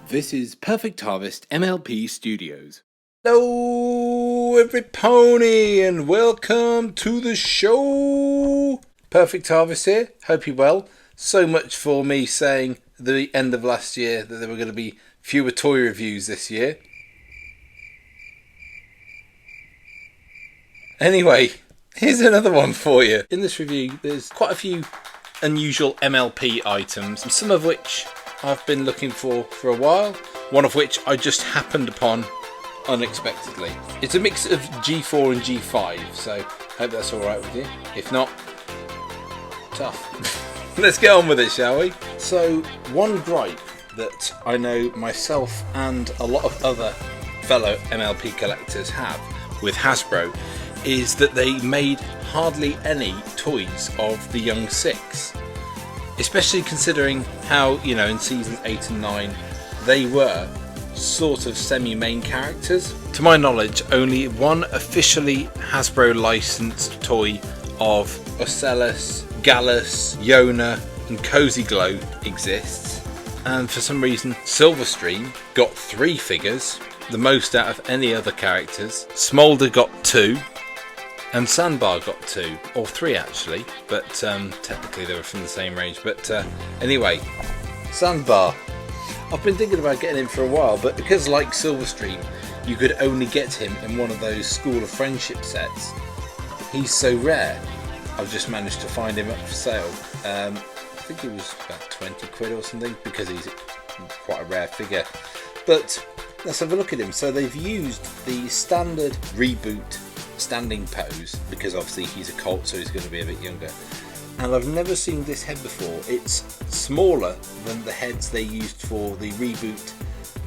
This is Perfect Harvest MLP Studios. Hello, every pony, and welcome to the show. Perfect Harvest here. Hope you're well. So much for me saying at the end of last year that there were going to be fewer toy reviews this year. Anyway, here's another one for you. In this review, there's quite a few unusual MLP items, some of which I've been looking for a while, one of which I just happened upon unexpectedly. It's a mix of G4 and G5, so hope that's alright with you. If not, tough. Let's get on with it, shall we? So, one gripe that I know myself and a lot of other fellow MLP collectors have with Hasbro is that they made hardly any toys of the Young Six. Especially considering how, in seasons 8 and 9 they were sort of semi-main characters. To my knowledge, only one officially Hasbro licensed toy of Ocellus, Gallus, Yona and Cozy Glow exists, and for some reason Silverstream got 3 figures, the most out of any other characters. Smolder got 2, and Sandbar got 2, or 3 actually, but technically they were from the same range. But anyway, Sandbar. I've been thinking about getting him for a while, but because like Silverstream, you could only get him in one of those School of Friendship sets, he's so rare, I've just managed to find him up for sale. I think he was about 20 quid or something, because he's quite a rare figure. But let's have a look at him. So they've used the standard reboot standing pose, because obviously he's a colt, so he's going to be a bit younger. And I've never seen this head before. It's smaller than the heads they used for the reboot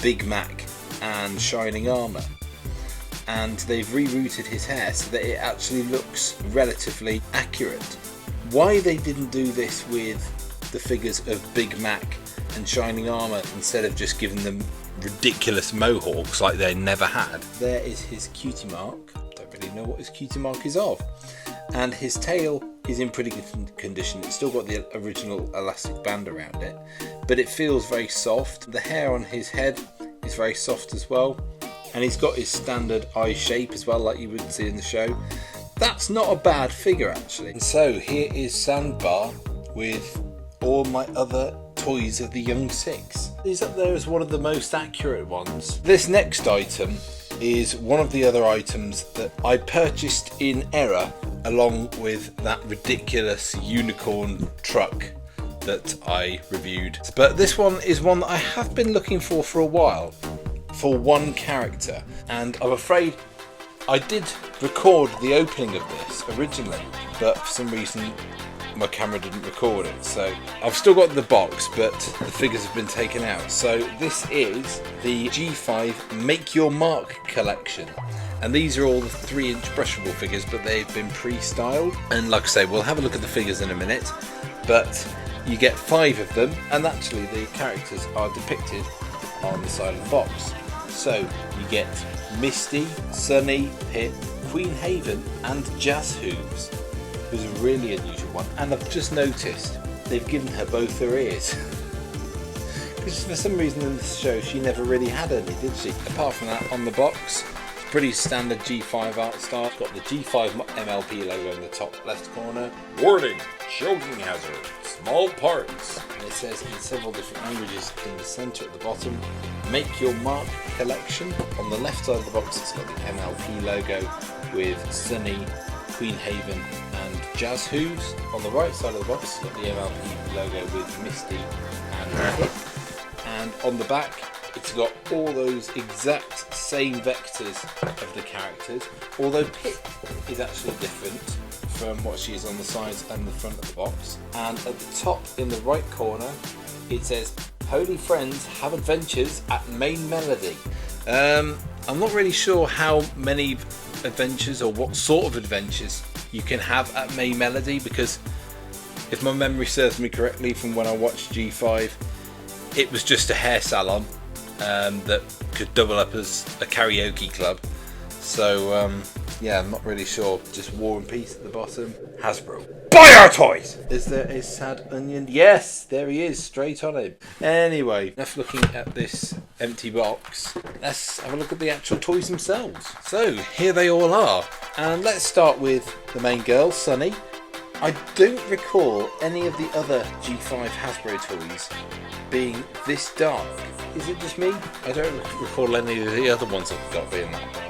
Big Mac and Shining Armour. And they've rerouted his hair so that it actually looks relatively accurate. Why they didn't do this with the figures of Big Mac and Shining Armour instead of just giving them ridiculous mohawks like they never had. There is his cutie mark. Don't really know what his cutie mark is of. And his tail is in pretty good condition. It's still got the original elastic band around it, but it feels very soft. The hair on his head is very soft as well, and he's got his standard eye shape as well, like you would see in the show. That's not a bad figure actually. And so here is Sandbar with all my other toys of the Young Six. He's up there as one of the most accurate ones. This next item is one of the other items that I purchased in error, along with that ridiculous unicorn truck that I reviewed. But this one is one that I have been looking for a while, for one character, and I'm afraid I did record the opening of this originally, but for some reason my camera didn't record it, so I've still got the box, but the figures have been taken out. So this is the G5 Make Your Mark collection, and these are all the 3-inch brushable figures, but they've been pre-styled. And like I say, we'll have a look at the figures in a minute, but you get 5 of them, and actually the characters are depicted on the side of the box. So you get Misty, Sunny, Pip, Queen Haven and Jazz Hooves, who's a really unusual one. And I've just noticed they've given her both her ears. Because for some reason in this show she never really had any, did she? Apart from that, on the box, pretty standard G5 art style. It's got the G5 MLP logo in the top left corner. Warning, choking hazard, small parts. And it says in several different languages in the centre at the bottom, Make Your Mark collection. On the left side of the box it's got the MLP logo with Sunny, Queen Haven and Jazz Hooves. On the right side of the box it's got the MLP logo with Misty and Pip. And on the back it's got all those exact same vectors of the characters, although Pip is actually different from what she is on the sides and the front of the box. And at the top in the right corner it says, Holy Friends have adventures at Main Melody. I'm not really sure how many adventures or what sort of adventures you can have at Main Melody, because if my memory serves me correctly from when I watched G5, it was just a hair salon that could double up as a karaoke club. So yeah, I'm not really sure. Just War and Peace at the bottom. Hasbro. buy our toys! Is there a sad onion? Yes, there he is, straight on him. Anyway, enough looking at this empty box. Let's have a look at the actual toys themselves. So, here they all are. And let's start with the main girl, Sunny. I don't recall any of the other G5 Hasbro toys being this dark. Is it just me? I don't recall any of the other ones I've got being that dark.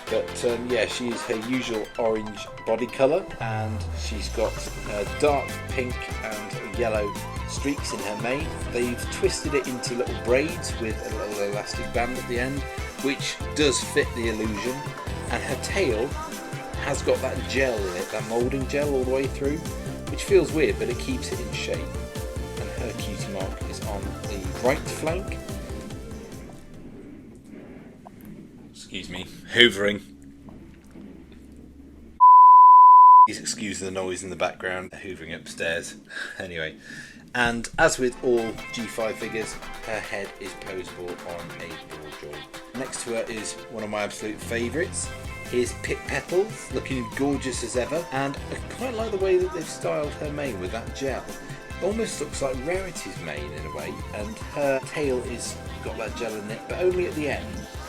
But yeah, she is her usual orange body colour, and she's got dark pink and yellow streaks in her mane. They've twisted it into little braids with a little elastic band at the end, which does fit the illusion. And her tail has got that gel in it, that moulding gel all the way through, which feels weird, but it keeps it in shape. And her cutie mark is on the right flank. Excuse me, hoovering. Please excuse the noise in the background, hoovering upstairs. Anyway, and as with all G5 figures, her head is posable on a ball joint. Next to her is one of my absolute favourites. Here's Pip Petals, looking gorgeous as ever, and I quite like the way that they've styled her mane with that gel. It almost looks like Rarity's mane in a way, and her tail is got that gel in it, but only at the end.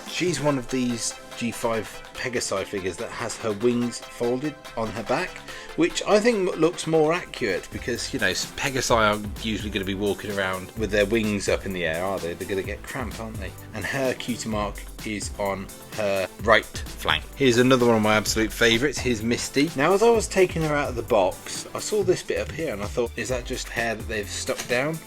She's one of these G5 Pegasi figures that has her wings folded on her back, which I think looks more accurate because, you know, Pegasi aren't usually going to be walking around with their wings up in the air, are they? They're going to get cramp, aren't they? And her cutie mark is on her right flank. Here's another one of my absolute favourites. Here's Misty. Now, as I was taking her out of the box, I saw this bit up here and I thought, is that just hair that they've stuck down?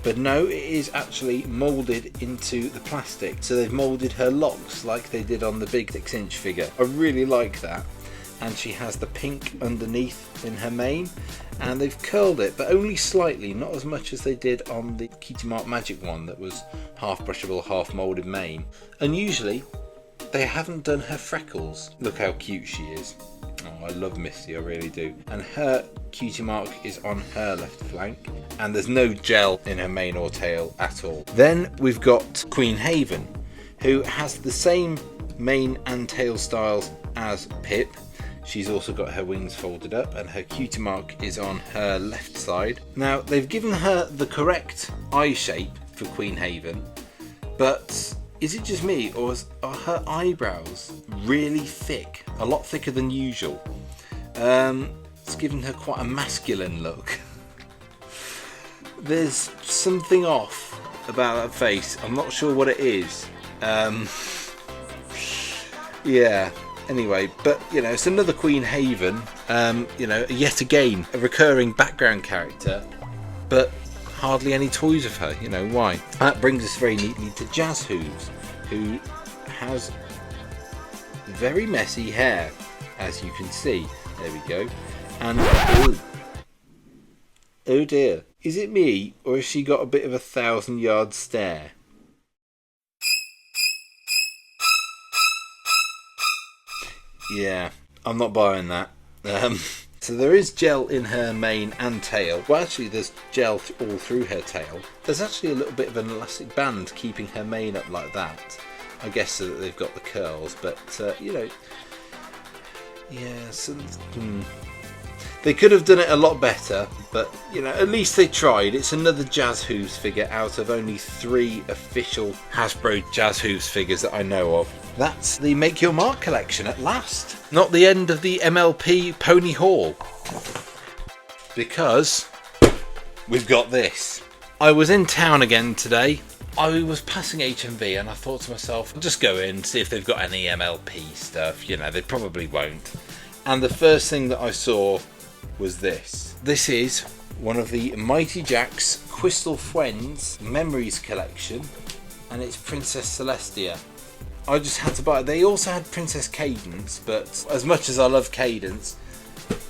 But no, it is actually moulded into the plastic. So they've moulded her locks like they did on the big 6-inch figure. I really like that. And she has the pink underneath in her mane. And they've curled it, but only slightly, not as much as they did on the Cutie Mark Magic one that was half brushable, half moulded mane. Unusually, they haven't done her freckles. Look how cute she is. Oh, I love Misty, I really do. And her cutie mark is on her left flank, and there's no gel in her mane or tail at all. Then we've got Queen Haven, who has the same mane and tail styles as Pip. She's also got her wings folded up, and her cutie mark is on her left side. Now, they've given her the correct eye shape for Queen Haven, but is it just me, or are her eyebrows really thick? A lot thicker than usual. It's given her quite a masculine look. There's something off about that face. I'm not sure what it is. Yeah. Anyway, but you know, it's another Queen Haven. You know, yet again a recurring background character, but hardly any toys of her. You know why? That brings us very neatly to Jazz Hooves, who has very messy hair, as you can see. There we go. And oh dear, is it me, or has she got a bit of a 1,000-yard stare? Yeah, I'm not buying that. So there is gel in her mane and tail. Well, actually, there's gel all through her tail. There's actually a little bit of an elastic band keeping her mane up like that. I guess so that they've got the curls, but you know, yeah. So, they could have done it a lot better, but you know, at least they tried. It's another Jazz Hooves figure out of only 3 official Hasbro Jazz Hooves figures that I know of. That's the Make Your Mark collection at last. Not the end of the MLP Pony Haul, because we've got this. I was in town again today. I was passing HMV and I thought to myself, I'll just go in, see if they've got any MLP stuff. You know, they probably won't. And the first thing that I saw was this. This is one of the Mighty Jack's Crystal Friends Memories collection, and it's Princess Celestia. I just had to buy it. They also had Princess Cadence, but as much as I love Cadence,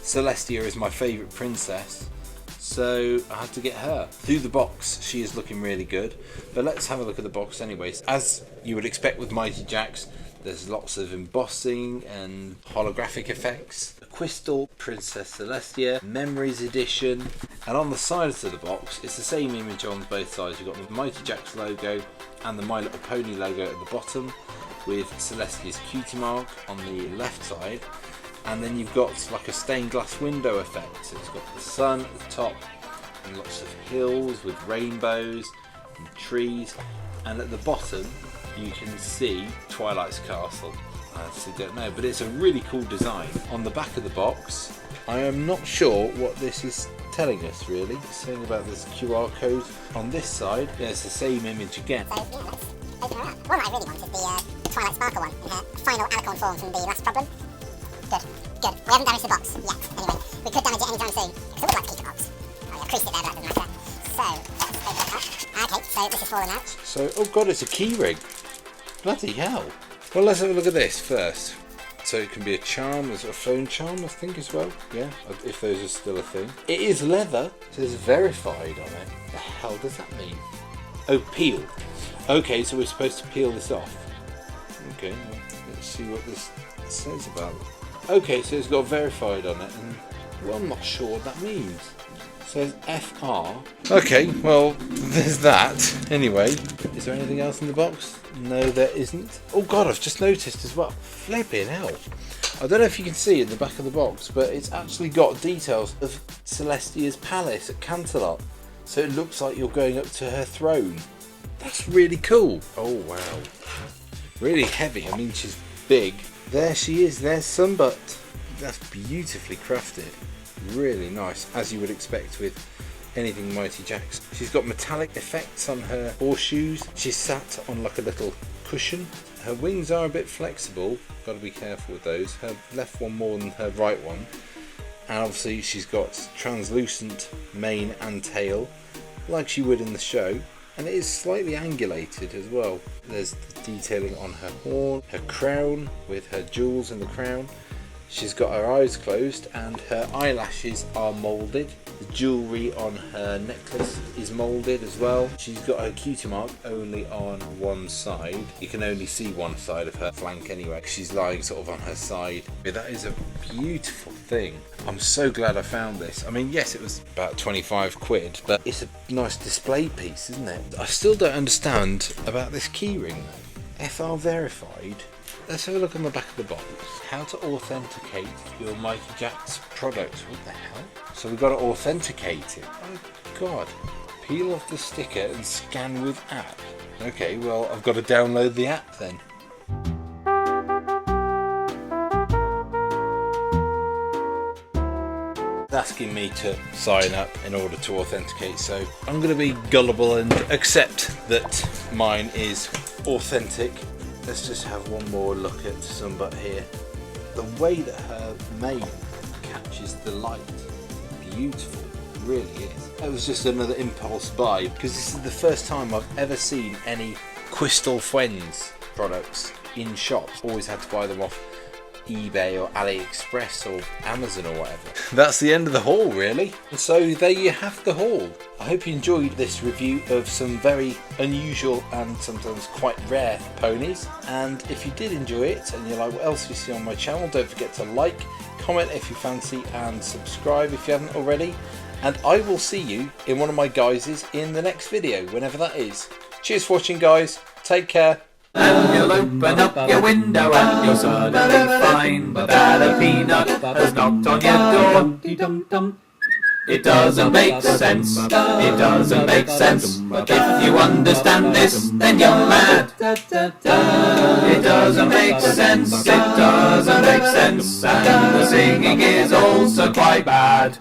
Celestia is my favourite princess, so I had to get her. Through the box, she is looking really good, but let's have a look at the box anyways. As you would expect with Mighty Jacks, there's lots of embossing and holographic effects. The Crystal Princess Celestia Memories Edition, and on the sides of the box, it's the same image on both sides. You've got the Mighty Jacks logo and the My Little Pony logo at the bottom, with Celestia's cutie mark on the left side. And then you've got like a stained glass window effect. So it's got the sun at the top and lots of hills with rainbows and trees. And at the bottom you can see Twilight's castle. I actually don't know, but it's a really cool design. On the back of the box, I am not sure what this is telling us really. It's saying about this QR code. On this side, there's the same image again. So, yeah, let's open her up. One I really wanted, the Twilight Sparkle one, in her final alicorn form from the last problem. Good, good. We haven't damaged the box yet, anyway. We could damage it anytime soon, because I would like to keep the box. Oh, yeah, creased it there, but that doesn't matter. So, let's open it up. Okay, so this is fallen out. So, oh god, it's a key ring. Bloody hell. Well, let's have a look at this first. So it can be a charm, there's a phone charm I think as well, yeah, if those are still a thing. It is leather, it says verified on it. The hell does that mean? Oh, peel. Okay, so we're supposed to peel this off. Okay, well, let's see what this says about it. Okay, so it's got verified on it, and well, I'm not sure what that means. It says FR. Okay, well, there's that. Anyway, is there anything else in the box? No, there isn't. Oh god, I've just noticed as well. Flipping hell. I don't know if you can see in the back of the box, but it's actually got details of Celestia's palace at Canterlot. So it looks like you're going up to her throne. That's really cool. Oh wow. Really heavy. I mean, she's big. There she is. There's Sunbutt. That's beautifully crafted. Really nice, as you would expect with anything Mighty Jack's. She's got metallic effects on her horseshoes. She's sat on like a little cushion. Her wings are a bit flexible. Got to be careful with those. Her left one more than her right one. And obviously she's got translucent mane and tail, like she would in the show. And it is slightly angulated as well. There's the detailing on her horn, her crown with her jewels in the crown. She's got her eyes closed and her eyelashes are moulded. The jewellery on her necklace is moulded as well. She's got her cutie mark only on one side. You can only see one side of her flank anyway. She's lying sort of on her side. That is a beautiful thing. I'm so glad I found this. I mean, yes, it was about 25 quid, but it's a nice display piece, isn't it? I still don't understand about this keyring though. FR verified. Let's have a look on the back of the box. How to authenticate your Mighty Jack's product. What the hell? So we've got to authenticate it. Oh god. Peel off the sticker and scan with app. Okay, well I've got to download the app then. Asking me to sign up in order to authenticate, so I'm going to be gullible and accept that mine is authentic. Let's just have one more look at Sunbutt here. The way that her mane catches the light, beautiful, it really is. It was just another impulse buy, because this is the first time I've ever seen any Crystal Friends products in shops. Always had to buy them off eBay or AliExpress or Amazon or whatever. That's the end of the haul really. And so there you have the haul. I hope you enjoyed this review of some very unusual and sometimes quite rare ponies. And if you did enjoy it and you're like, what else do you see on my channel, don't forget to like, comment if you fancy, and subscribe if you haven't already. And I will see you in one of my guises in the next video, whenever that is. Cheers for watching guys, take care. And you'll open up your window and you'll suddenly find that a peanut has knocked on your door. It doesn't make sense, it doesn't make sense. If you understand this, then you're mad. It doesn't make sense, it doesn't make sense. And the singing is also quite bad.